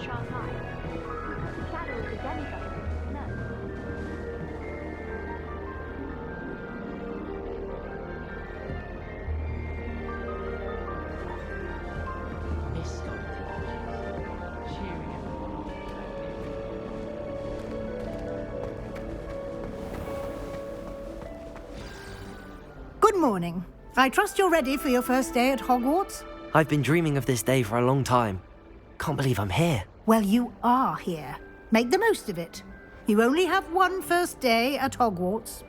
Shanghai. The shadow of the demigod. No. Good morning. I trust you're ready for your first day at Hogwarts? I've been dreaming of this day for a long time. Can't believe I'm here. Well, you are here. Make the most of it. You only have one first day at Hogwarts.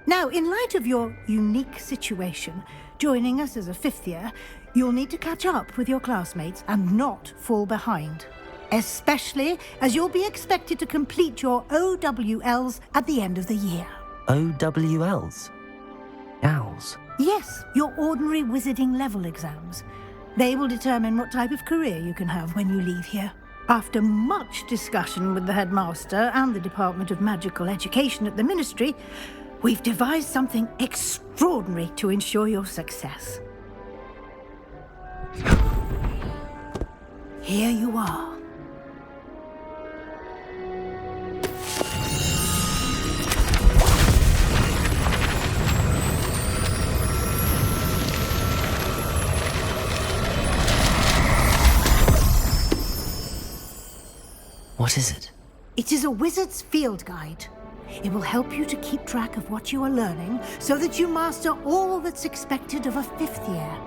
Now, in light of your unique situation, joining us as a fifth year, you'll need to catch up with your classmates and not fall behind. Especially as you'll be expected to complete your OWLs at the end of the year. OWLs? Owls? Yes, your ordinary wizarding level exams. They will determine what type of career you can have when you leave here. After much discussion with the headmaster and the Department of Magical Education at the Ministry, we've devised something extraordinary to ensure your success. Here you are. What is it? It is a wizard's field guide. It will help you to keep track of what you are learning so that you master all that's expected of a fifth year.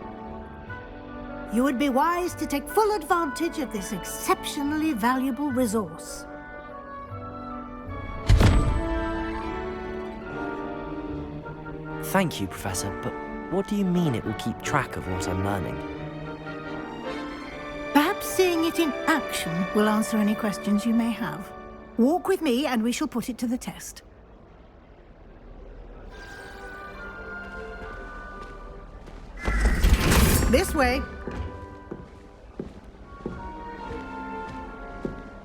You would be wise to take full advantage of this exceptionally valuable resource. Thank you, Professor, but what do you mean it will keep track of what I'm learning? Perhaps seeing it in action will answer any questions you may have. Walk with me and we shall put it to the test. This way.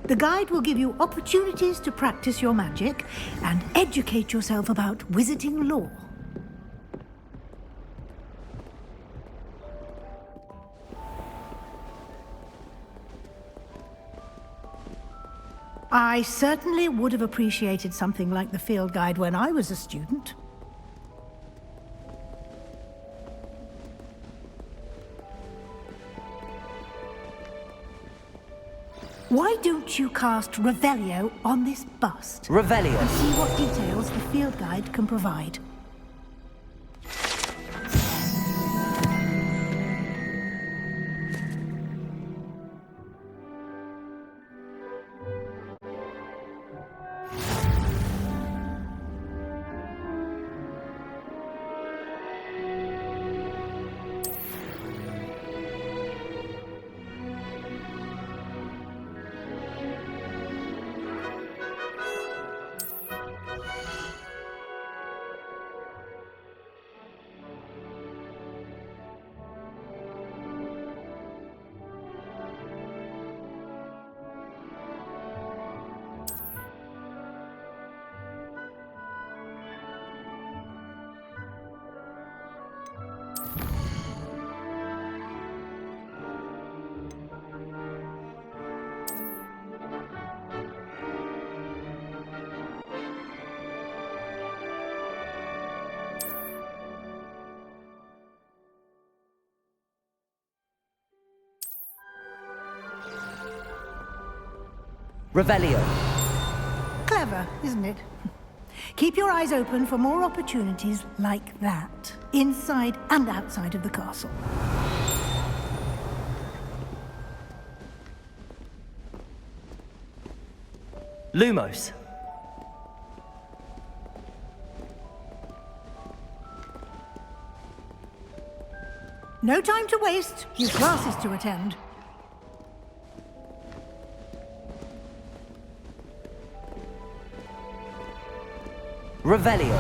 The guide will give you opportunities to practice your magic and educate yourself about wizarding lore. I certainly would have appreciated something like the field guide when I was a student. Why don't you cast Revelio on this bust? Revelio? And see what details the field guide can provide. Revelio. Clever, isn't it? Keep your eyes open for more opportunities like that, inside and outside of the castle. Lumos. No time to waste. You've classes to attend. Revelio.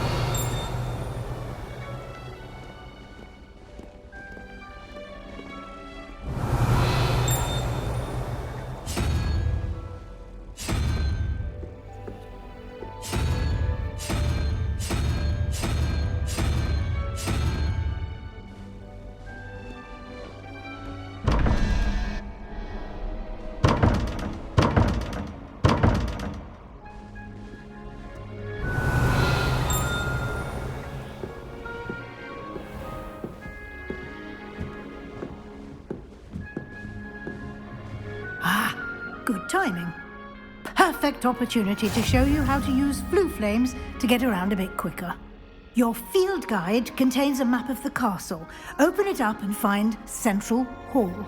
timing. Perfect opportunity to show you how to use flue flames to get around a bit quicker. Your field guide contains a map of the castle. Open it up and find Central Hall.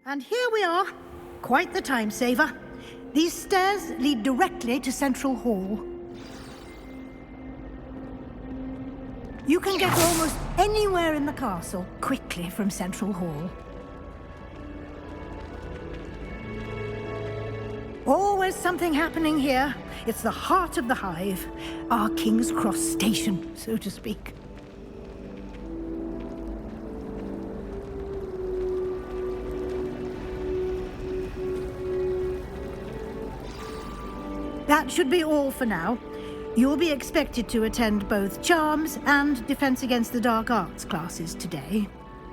And here we are. Quite the time saver. These stairs lead directly to Central Hall. You can get almost anywhere in the castle quickly from Central Hall. Always something happening here. It's the heart of the hive. Our King's Cross station, so to speak. That should be all for now. You'll be expected to attend both Charms and Defense Against the Dark Arts classes today.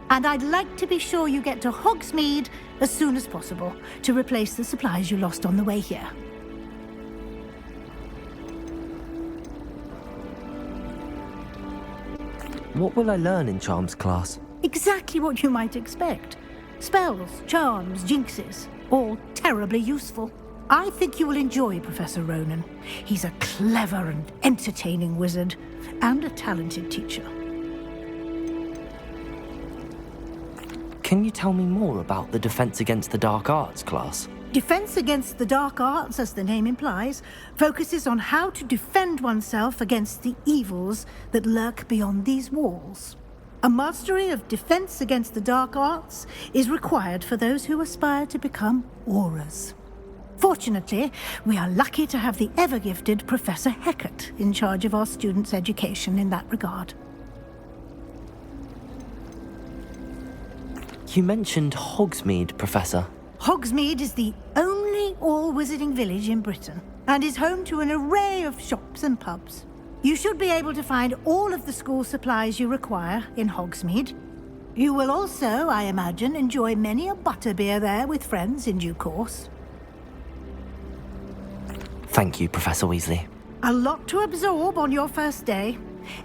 And I'd like to be sure you get to Hogsmeade as soon as possible to replace the supplies you lost on the way here. What will I learn in Charms class? Exactly what you might expect. Spells, charms, jinxes, all terribly useful. I think you will enjoy Professor Ronan. He's a clever and entertaining wizard, and a talented teacher. Can you tell me more about the Defense Against the Dark Arts class? Defense Against the Dark Arts, as the name implies, focuses on how to defend oneself against the evils that lurk beyond these walls. A mastery of Defense Against the Dark Arts is required for those who aspire to become Aurors. Fortunately, we are lucky to have the ever-gifted Professor Hecat in charge of our students' education in that regard. You mentioned Hogsmeade, Professor. Hogsmeade is the only all-wizarding village in Britain, and is home to an array of shops and pubs. You should be able to find all of the school supplies you require in Hogsmeade. You will also, I imagine, enjoy many a butterbeer there with friends in due course. Thank you, Professor Weasley. A lot to absorb on your first day,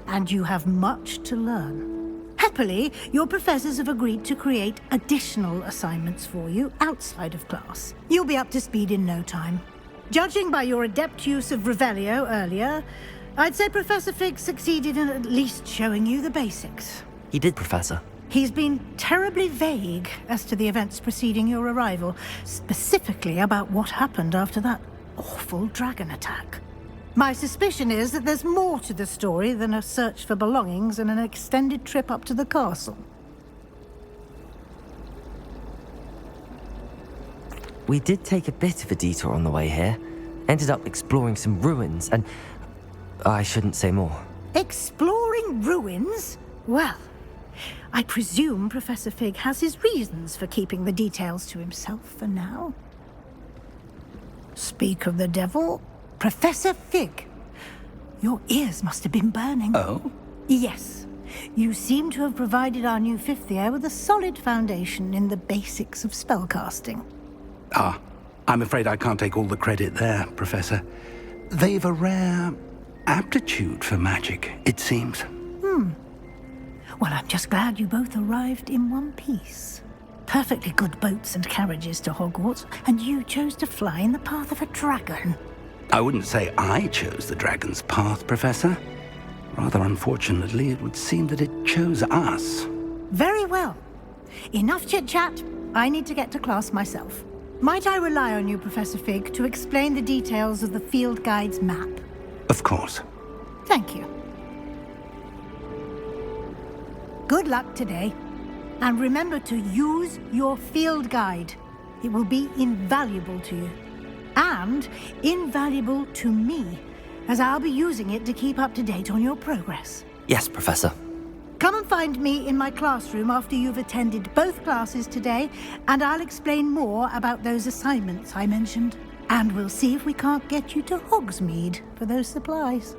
and you have much to learn. Happily, your professors have agreed to create additional assignments for you outside of class. You'll be up to speed in no time. Judging by your adept use of Revelio earlier, I'd say Professor Fig succeeded in at least showing you the basics. He did, Professor. He's been terribly vague as to the events preceding your arrival, specifically about what happened after that awful dragon attack. My suspicion is that there's more to the story than a search for belongings and an extended trip up to the castle. We did take a bit of a detour on the way here. Ended up exploring some ruins and... I shouldn't say more. Exploring ruins? Well, I presume Professor Fig has his reasons for keeping the details to himself for now. Speak of the devil, Professor Fig. Your ears must have been burning. Oh? Yes. You seem to have provided our new fifth year with a solid foundation in the basics of spellcasting. Ah, I'm afraid I can't take all the credit there, Professor. They've a rare aptitude for magic, it seems. Well, I'm just glad you both arrived in one piece. perfectly good boats and carriages to Hogwarts, and you chose to fly in the path of a dragon. I wouldn't say I chose the dragon's path, Professor. Rather unfortunately, it would seem that it chose us. Very well. Enough chit-chat. I need to get to class myself. Might I rely on you, Professor Fig, to explain the details of the field guide's map? Of course. Thank you. Good luck today. And remember to use your field guide. It will be invaluable to you. And invaluable to me, as I'll be using it to keep up to date on your progress. Yes, Professor. Come and find me in my classroom after you've attended both classes today, and I'll explain more about those assignments I mentioned. And we'll see if we can't get you to Hogsmeade for those supplies.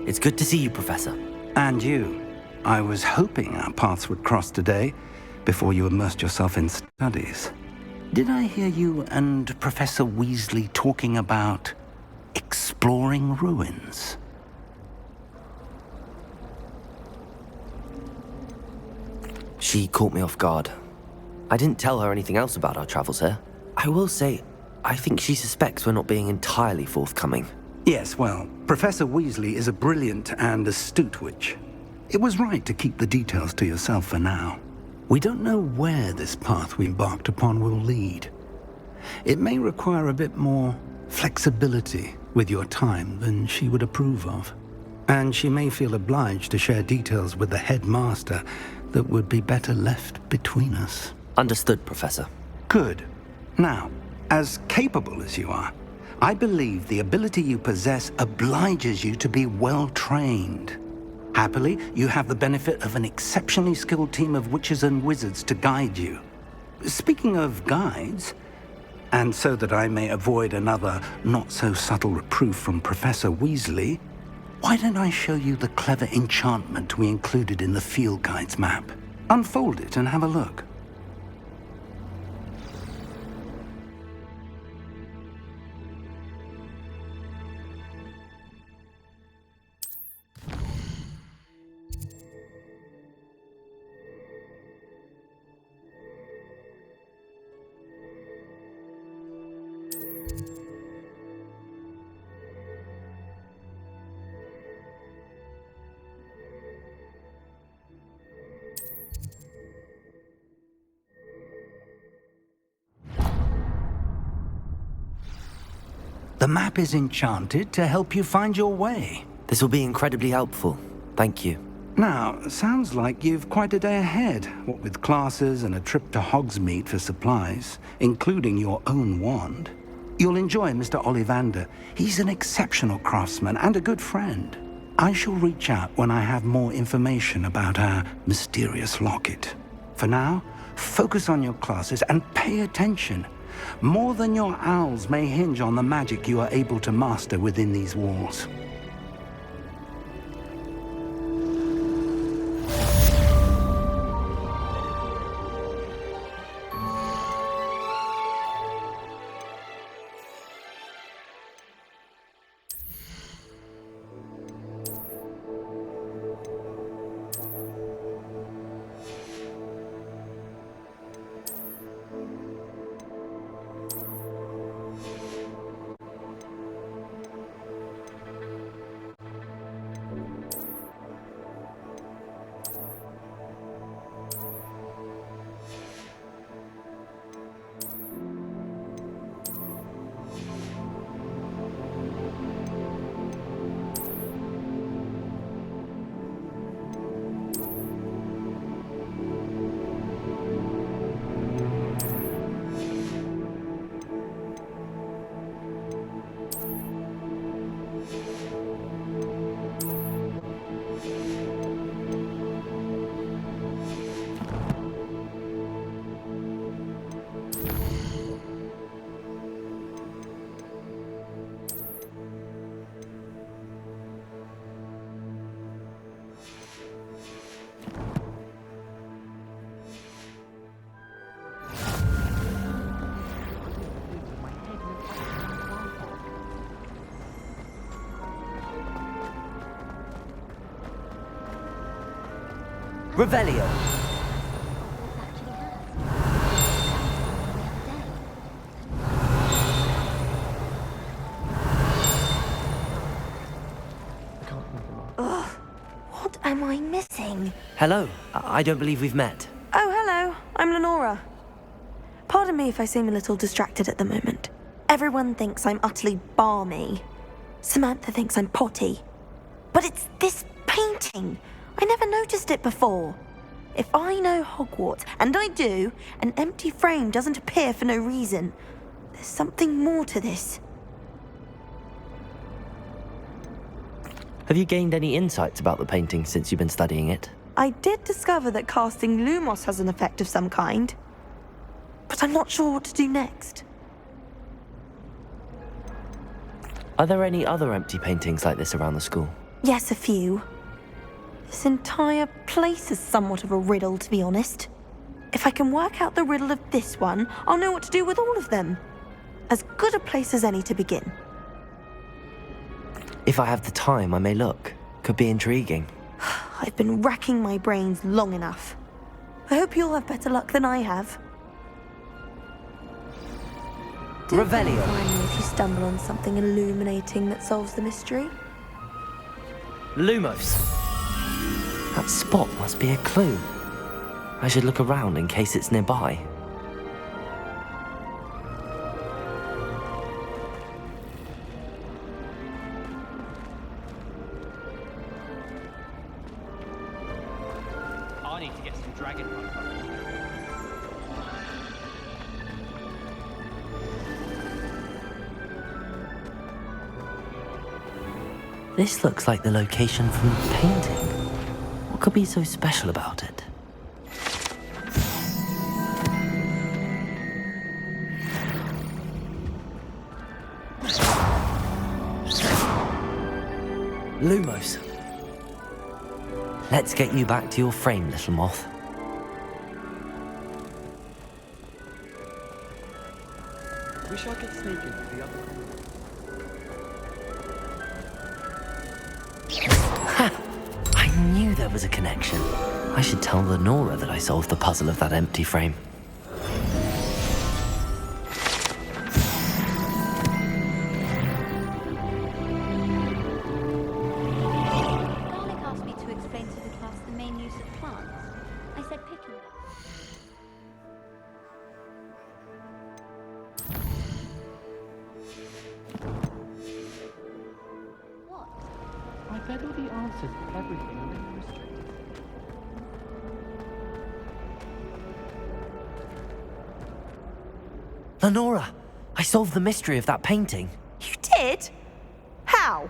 It's good to see you, Professor. And you. I was hoping our paths would cross today, before you immersed yourself in studies. Did I hear you and Professor Weasley talking about exploring ruins? She caught me off guard. I didn't tell her anything else about our travels here. I will say, I think she suspects we're not being entirely forthcoming. Yes, well, Professor Weasley is a brilliant and astute witch. It was right to keep the details to yourself for now. We don't know where this path we embarked upon will lead. It may require a bit more flexibility with your time than she would approve of. And she may feel obliged to share details with the headmaster that would be better left between us. Understood, Professor. Good. Now, as capable as you are, I believe the ability you possess obliges you to be well trained. Happily, you have the benefit of an exceptionally skilled team of witches and wizards to guide you. Speaking of guides, and so that I may avoid another not-so-subtle reproof from Professor Weasley, why don't I show you the clever enchantment we included in the field guide's map? Unfold it and have a look. The map is enchanted to help you find your way. This will be incredibly helpful. Thank you. Now, sounds like you've quite a day ahead, what with classes and a trip to Hogsmeade for supplies, including your own wand. You'll enjoy Mr. Ollivander. He's an exceptional craftsman and a good friend. I shall reach out when I have more information about our mysterious locket. For now, focus on your classes and pay attention. More than your owls may hinge on the magic you are able to master within these walls. Revelio. Hogwarts actually has. Ugh, what am I missing? Hello. I don't believe we've met. Oh, hello. I'm Lenora. Pardon me if I seem a little distracted at the moment. Everyone thinks I'm utterly balmy. Samantha thinks I'm potty. But it's this painting. I never noticed it before. If I know Hogwarts, and I do, an empty frame doesn't appear for no reason. There's something more to this. Have you gained any insights about the painting since you've been studying it? I did discover that casting Lumos has an effect of some kind. But I'm not sure what to do next. Are there any other empty paintings like this around the school? Yes, a few. This entire place is somewhat of a riddle, to be honest. If I can work out the riddle of this one, I'll know what to do with all of them. As good a place as any to begin. If I have the time, I may look. Could be intriguing. I've been racking my brains long enough. I hope you'll have better luck than I have. Revelio. Finally, if you stumble on something illuminating that solves the mystery. Lumos. That spot must be a clue. I should look around in case it's nearby. I need to get some dragon hunt. This looks like the location from the painting. What could be so special about it? Lumos. Let's get you back to your frame, little moth. Wish I could sneak into the other room. I knew there was a connection. I should tell Lenora that I solved the puzzle of that empty frame. Garlic asked me to explain to the class the main use of plants. I said picking them. What? I bet all the answers to everything are in the mystery. Lenora, I solved the mystery of that painting. You did? How?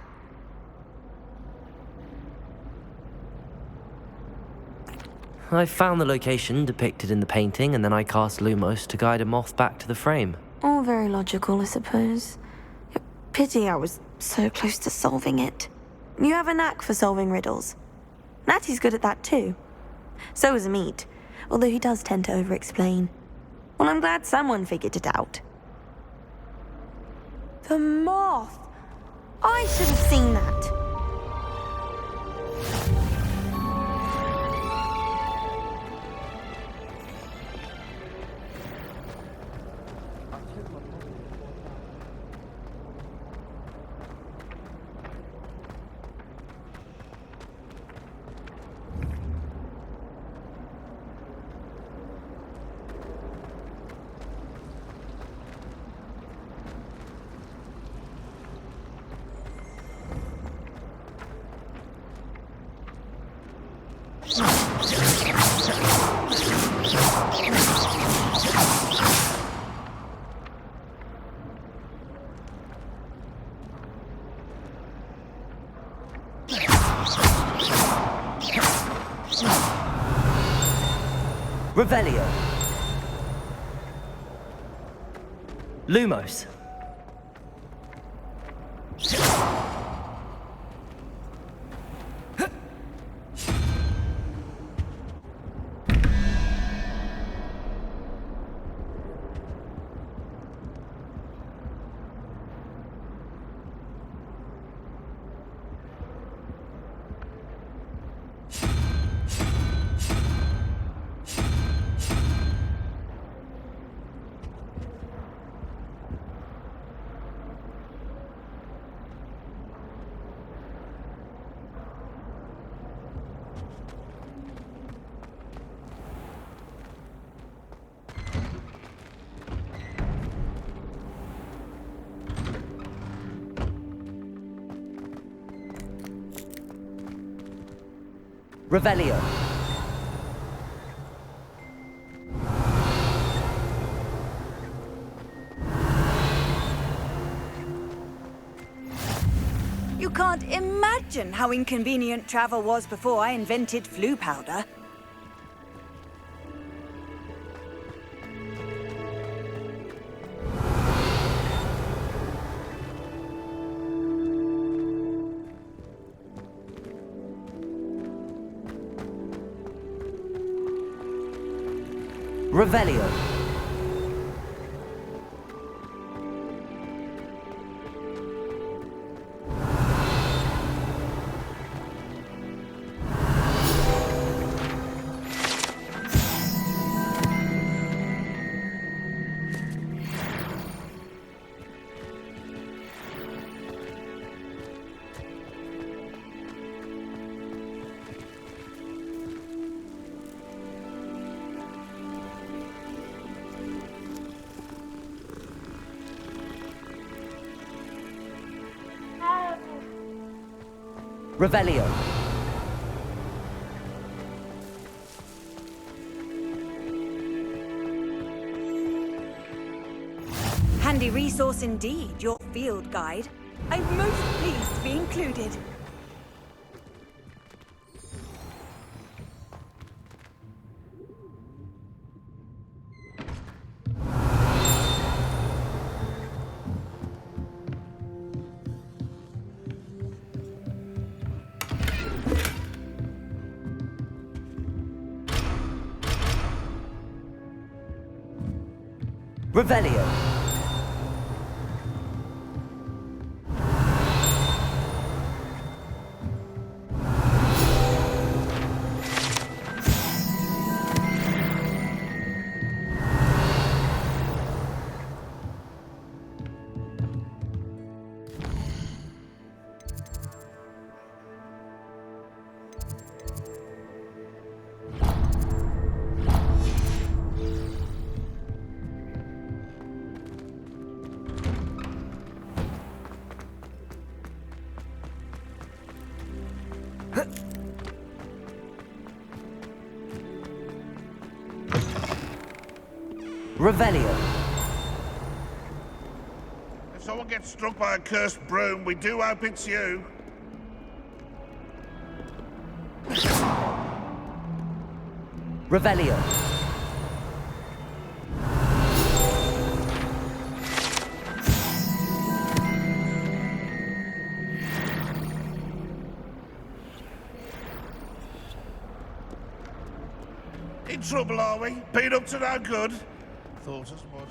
I found the location depicted in the painting, and then I cast Lumos to guide a moth back to the frame. All very logical, I suppose. Pity I was so close to solving it. You have a knack for solving riddles. Natty's good at that too. So is Amit, although he does tend to over-explain. Well, I'm glad someone figured it out. The moth! I should have seen that. Revelio. Lumos. Revelio. You can't imagine how inconvenient travel was before I invented flu powder. Revelio. Revelio. Handy resource indeed, your field guide. I'm most pleased to be included. Revelio. Revelio. If someone gets struck by a cursed broom, we do hope it's you. Revelio. In trouble, are we? Been up to no good? Thought as much.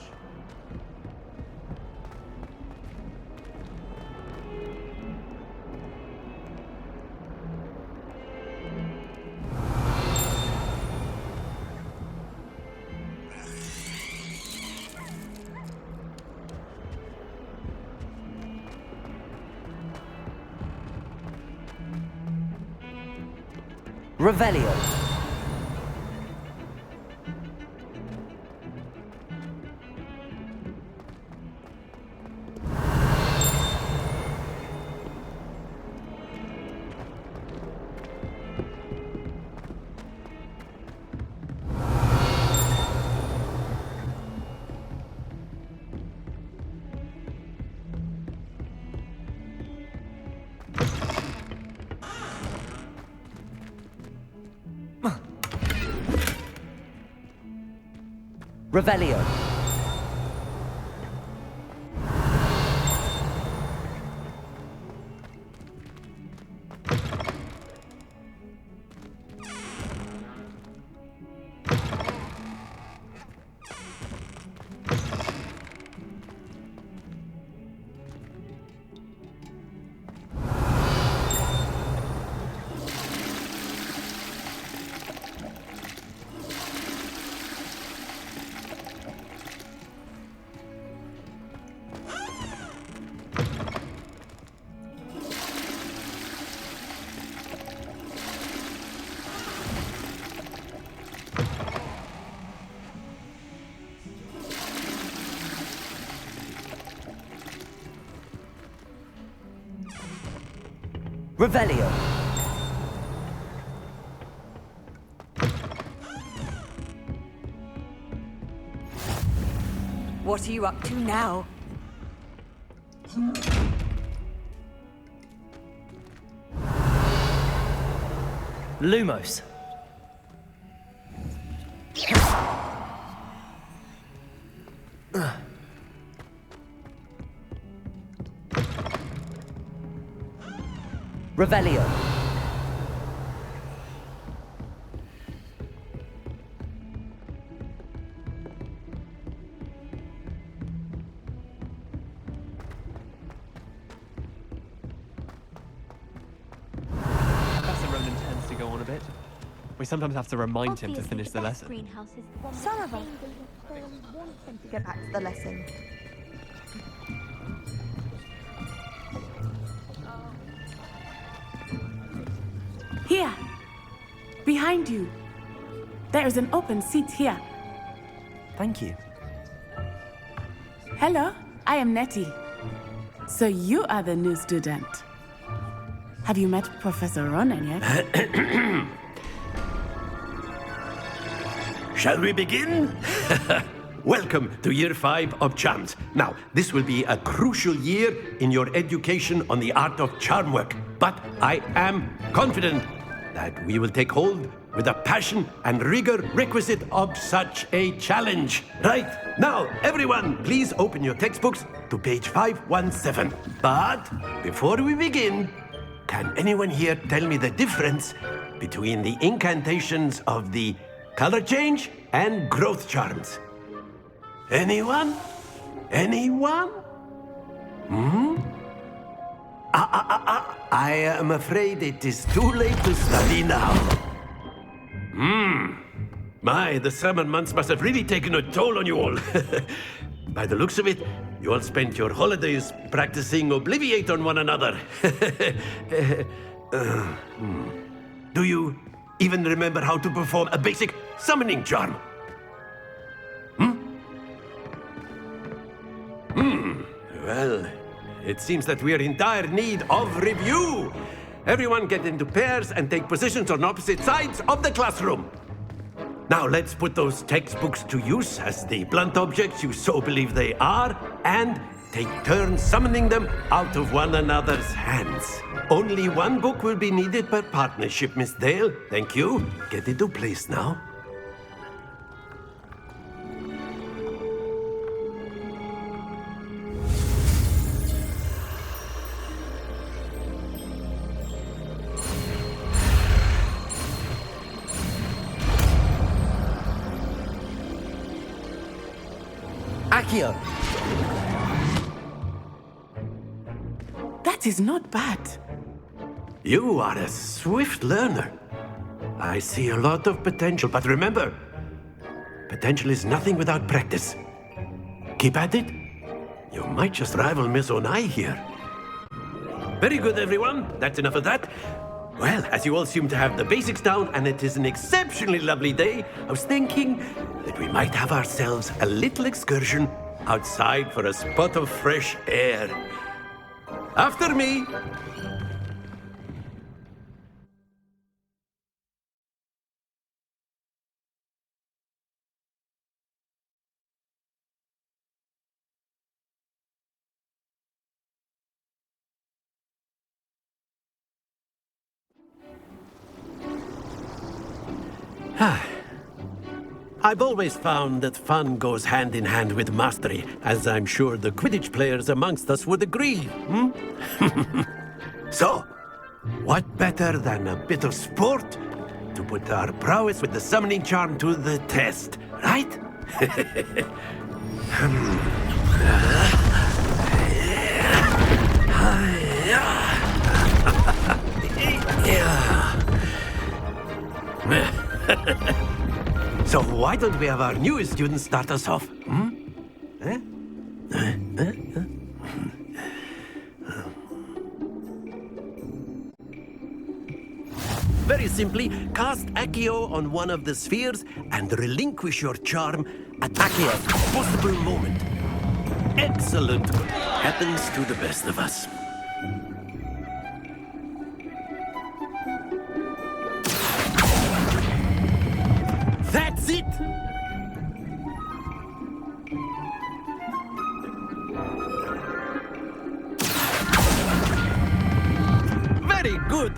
Revelio. Revelio. Revelio. What are you up to now? Lumos. Revelio. Professor Ronan tends to go on a bit. We sometimes have to remind him to Obviously, finish the best lesson. greenhouse is the one Some of us contained in want him to get back to the lesson. Here! Behind you! There is an open seat here. Thank you. Hello, I am Nettie. So you are the new student. Have you met Professor Ronan yet? Shall we begin? Welcome to Year 5 of Charms. Now, this will be a crucial year in your education on the art of charm work. But I am confident that we will take hold with the passion and rigor requisite of such a challenge. Right, now, everyone, please open your textbooks to page 517. But before we begin, can anyone here tell me the difference between the incantations of the color change and growth charms? Anyone? Anyone? I am afraid it is too late to study now. My, the summer months must have really taken a toll on you all. By the looks of it, you all spent your holidays practicing Obliviate on one another. Do you even remember how to perform a basic summoning charm? Well, it seems that we are in dire need of review. Everyone get into pairs and take positions on opposite sides of the classroom. Now let's put those textbooks to use as the blunt objects you so believe they are, and take turns summoning them out of one another's hands. Only one book will be needed per partnership, Miss Dale. Thank you. Get into place now. Accio. That is not bad. You are a swift learner. I see a lot of potential, but remember, potential is nothing without practice. Keep at it. You might just rival Miss Onai here. Very good, everyone. That's enough of that. Well, as you all seem to have the basics down, and it is an exceptionally lovely day, I was thinking that we might have ourselves a little excursion outside for a spot of fresh air. After me. I've always found that fun goes hand in hand with mastery, as I'm sure the Quidditch players amongst us would agree. So, what better than a bit of sport to put our prowess with the summoning charm to the test, right? So why don't we have our newest student start us off? Very simply, cast Accio on one of the spheres and relinquish your charm at Accio's possible moment. Excellent. Happens to the best of us. That's it! Very good.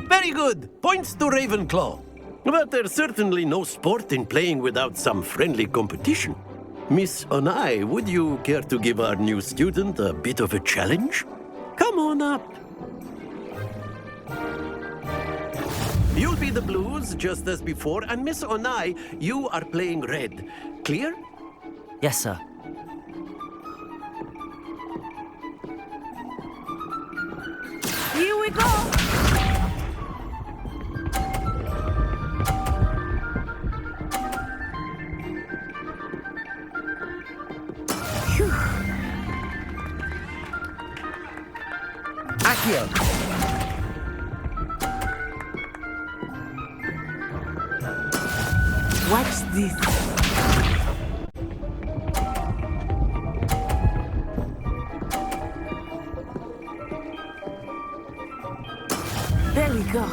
Very good. Points to Ravenclaw. But there's certainly no sport in playing without some friendly competition. Miss Onai, would you care to give our new student a bit of a challenge? Come on up. You'll be the blues, just as before, and Miss Onai, you are playing red. Clear? Yes, sir. Here we go! Phew. Accio! Watch this. There we go.